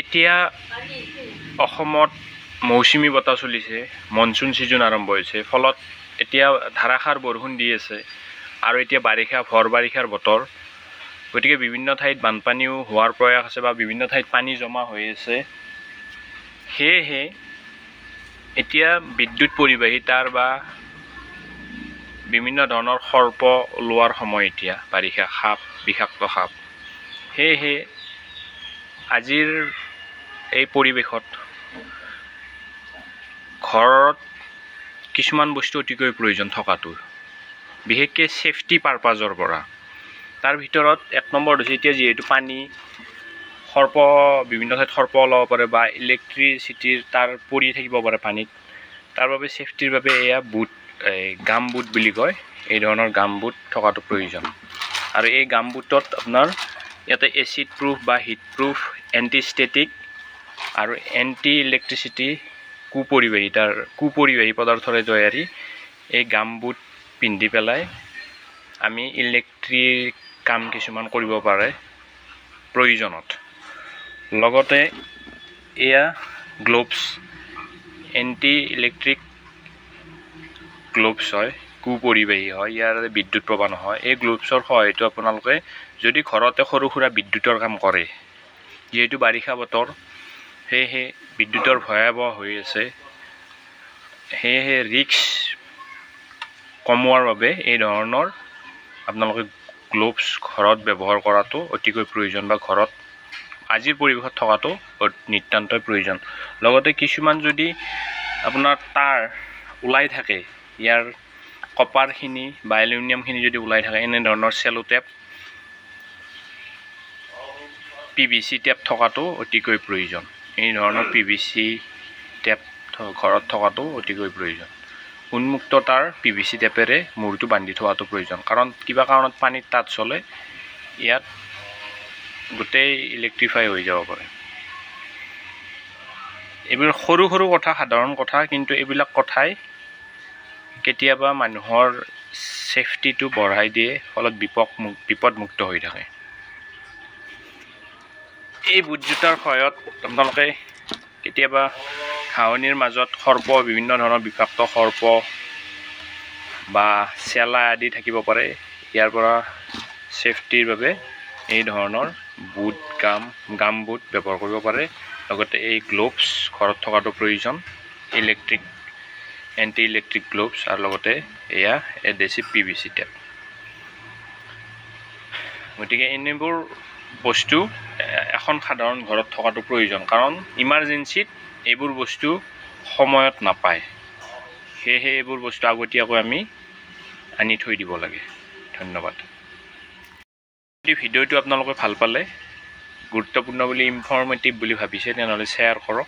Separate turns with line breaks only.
এতিয়া অসমত মৌচুমী বতাহ চলিছে, মনসুন সিজন আৰম্ভ হৈছে, ফলত এতিয়া ধাৰাসাৰ বৰষুণ দি আছে আৰু এতিয়া ভৰ বাৰিষাৰ বতৰ। গতিকে বিভিন্ন ঠাইত বানপানীও হোৱাৰ প্ৰয়াস আছে বা বিভিন্ন ঠাইত পানী জমা হৈ আছে। সেয়েহে এতিয়া বিদ্যুৎ পৰিবাহী তাঁৰ বা বিভিন্ন ধৰণৰ সৰ্প ওলোৱাৰ সময়। এতিয়া বাৰিষা সাপ, বিষাক্ত সাপ। সেয়েহে আজিৰ এই পৰিৱেশত ঘৰত কিছুমান বস্তু অতিকৈ প্ৰয়োজন থকাটো, বিশেষকৈ ছেফটি পাৰপাজৰ পৰা। তাৰ ভিতৰত 1 নম্বৰ হৈছে এতিয়া যিহেতু পানী, বিভিন্ন ঠাইত সৰ্প ওলাব পাৰে বা ইলেক্ট্ৰিচিটিৰ তাঁৰ পৰি থাকিব পাৰে পানীত। তাৰ বাবে ছেফটিৰ বাবে এয়া গাম বুট বুলি কয়, এই ধৰণৰ গাম বুট থকাটো প্ৰয়োজন। আৰু এই গাম বুটত আপোনাৰ ইয়াতে এচিড প্ৰুফ বা হিট প্ৰুফ, এণ্টি ষ্টেটিক আৰু এণ্টি ইলেক্ট্ৰিচিটি কুপৰিবাহী পদাৰ্থৰে তৈয়াৰী এই গাম বুট পিন্ধি পেলাই আমি ইলেক্ট্ৰিক কাম কিছুমান কৰিব পাৰে প্ৰয়োজনত। লগতে এয়া গ্লোভছ, এণ্টি ইলেক্ট্ৰিক গ্লোভছ হয়, কুপৰিবাহী হয়, ইয়াৰ বিদ্যুৎ প্ৰবাহ নহয়। এই গ্লোভছৰ সহায়তো আপোনালোকে যদি ঘৰতে সৰু সুৰা বিদ্যুতৰ কাম কৰে, যিহেতু বাৰিষা বতৰ, সেয়েহে বিদ্যুতৰ ভয়াৱহ হৈ আছে, সেয়েহে ৰিস্ক কমোৱাৰ বাবে এই ধৰণৰ আপোনালোকে গ্লোভছ ঘৰত ব্যৱহাৰ কৰাটো অতিকৈ প্ৰয়োজন বা ঘৰত আজিৰ পৰিৱেশত থকাটো নিতান্তই প্ৰয়োজন। লগতে কিছুমান যদি আপোনাৰ তাঁৰ ওলাই থাকে, ইয়াৰ কপাৰখিনি বা এলুমিনিয়ামখিনি যদি ওলাই থাকে, এনেধৰণৰ চেলোটেপ, PVC টেপ থকাটো অতিকৈ প্ৰয়োজন। এই ধৰণৰ PVC টেপ ঘৰত থকাটো অতিকৈ প্ৰয়োজন। উন্মুক্ত তাঁৰ PVC টেপেৰে মূৰটো বান্ধি থোৱাটো প্ৰয়োজন, কাৰণ কিবা কাৰণত পানীত তাঁত চলে, ইয়াত গোটেই ইলেক্ট্ৰিফাই হৈ যাব পাৰে। এইবোৰ সৰু সৰু কথা, সাধাৰণ কথা, কিন্তু এইবিলাক কথাই কেতিয়াবা মানুহৰ ছেফটিটো বঢ়াই দিয়ে, ফলত বিপদমুক্ত হৈ থাকে। এই বুটজোতাৰ সহায়ত আপোনালোকে কেতিয়াবা ঘাঁহনিৰ মাজত বিভিন্ন ধৰণৰ বিষাক্ত সৰ্প বা চেলা আদি থাকিব পাৰে। ইয়াৰ পৰা ছেফটিৰ বাবে এই ধৰণৰ গাম বুট ব্যৱহাৰ কৰিব পাৰে। লগতে এই গ্লোভছ ঘৰত থকাটো প্ৰয়োজন, এণ্টি ইলেক্ট্ৰিক গ্লোভছ, আৰু লগতে এয়া এডেচিভ PVC টেপ। গতিকে এনেবোৰ বস্তু এখন সাধাৰণ ঘৰত থকাটো প্ৰয়োজন, কাৰণ ইমাৰ্জেঞ্চিত এইবোৰ বস্তু সময়ত নাপায়। সেয়েহে এইবোৰ বস্তু আগতীয়াকৈ আমি আনি থৈ দিব লাগে। ধন্যবাদ। যদি ভিডিঅ'টো আপোনালোকে ভাল পালে, গুৰুত্বপূৰ্ণ বুলি, ইনফৰ্মেটিভ বুলি ভাবিছে, তেনেহ'লে শ্বেয়াৰ কৰক।